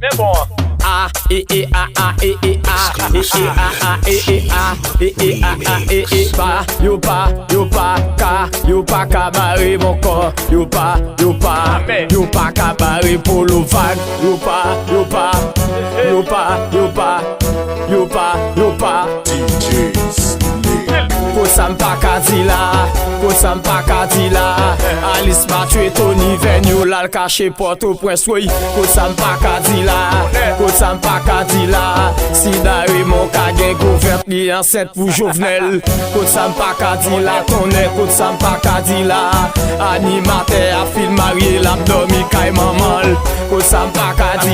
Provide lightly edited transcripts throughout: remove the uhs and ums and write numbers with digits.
Mais bon. A e e a a e e a e e a a e e a e e a a e e pa yo pa ka barrer mon corps yo pa ka barrer pour le vague yo pa DJs Ko sam pa ka di la Alice m'a tué Tony Venue lal caché Port-au-Prince oui Ko sam pa ka di la Si Dari mon ka gen gouverne li enceinte pour Jovenel Ko sam pa ka di la Tonne ko sam pa ka di la Animateur a film marié l'abdomi kay mamal Ko sam pa ka di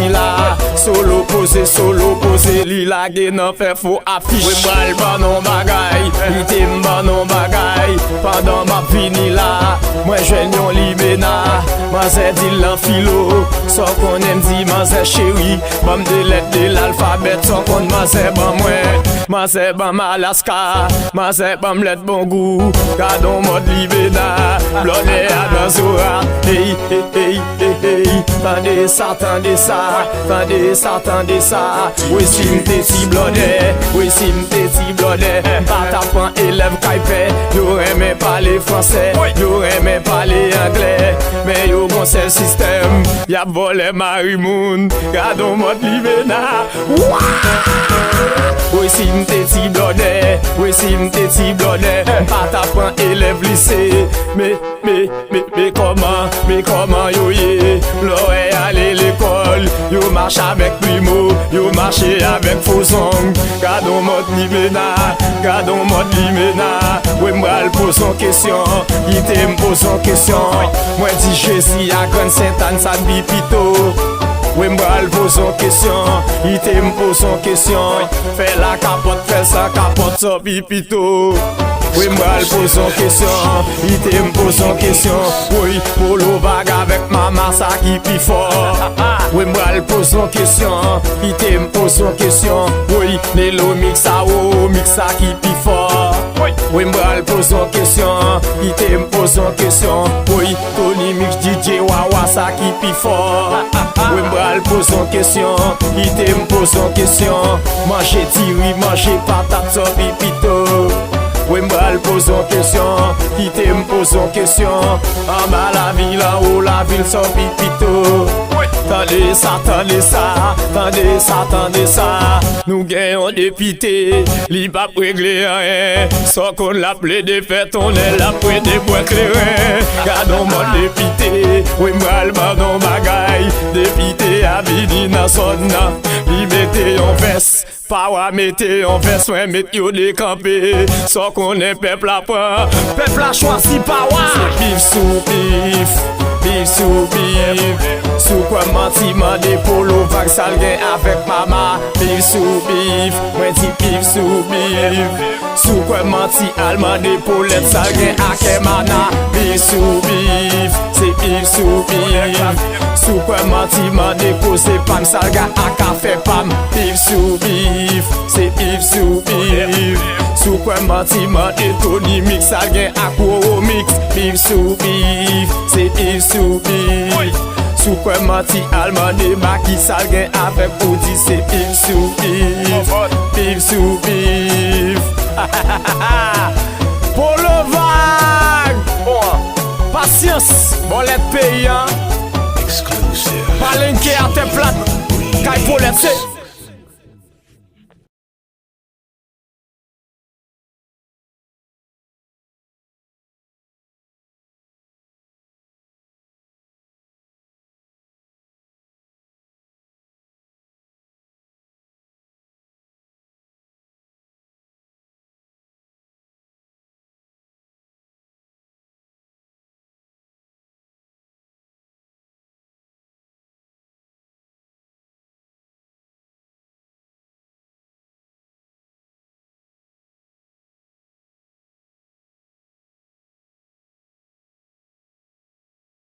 la Solo pose li la gen nan fait faux affiche Oui m'bral non bagay Ite m'banon bagay Pendant ma fini la Moi jwen yon libena Manze di lan filo So kon em di manze chéri Bam de let de l'alphabet So kon manze ban mwen Manze ban Alaska Manze bam let bon goût Gadon mod libena Blonde a dans zora Hey hey hey hey hey Tande sa Oui si m'te si blonde Bata pan élève kaipe Yo reme parler français Yo reme parler anglais Mais yo bon c'est le système Y'a volé Marimoun Gadon mot libena Oui si m'te si blonde Bata pan élève lycée Mais comment yo ye L'oreille aller l'école Yo marche avec Primo Yo marche avec Fosong Gadon mot libena Oui m'bral pose son question Ite m'pose son question Moi di Jésus a Grand Saint-Anne San Bipito Oui m'bral pose son question Ite m'pose son question Fais la capote, fais sa capote so Bipito Oui m'bral pose son question Ite m'pose son question Oui pour le vague avec maman ça qui pi fort Oui m'bral pose son question Ite m'pose son question Oui Nelo mixa qui pi fort Oui m'bral pose son question Ite m'pose son question Oui Tony Mix DJ Wawa ça qui pi fort Oui m'bral pose son question Ite m'pose son question Manger tiri, manger patate so pipito Oui m'bral pose son question Ite m'pose son question En bas la ville, en haut la ville so pipito Tendez ça Nous gagnons député Li pa réglé rien Sans qu'on l'appelait des fêtes On est là pour des bois clairs Gardons mon député Oui m'bral non bagay Député a vini nan son nan Li mette yon veste Power mette yon veste Ouais mette yon décampé Sans qu'on est peuple à point Peuple a choisi power Bif sou bif Bif sou bif Sou kwa manti mande polo Vak sal gen avek mama Bif sou bif Mwen di bif sou bif Sou kwa manti al mande polet sal gen ake mana Bif sou bif Se bif sou bif Sou kwa manti mande pose pam sal gen akafe pam Bif sou bif Se bif sou bif Sou kwa manti mande Tony Mix sal gen akwo mix Bif sou bif Se bif sou bif Sou kwa manti almane Maki sal gen avek Odi se bif sou bif Bif sou bif Pour le vague Patience Bon let payan Exclusive Palenke a te plat Kay polet se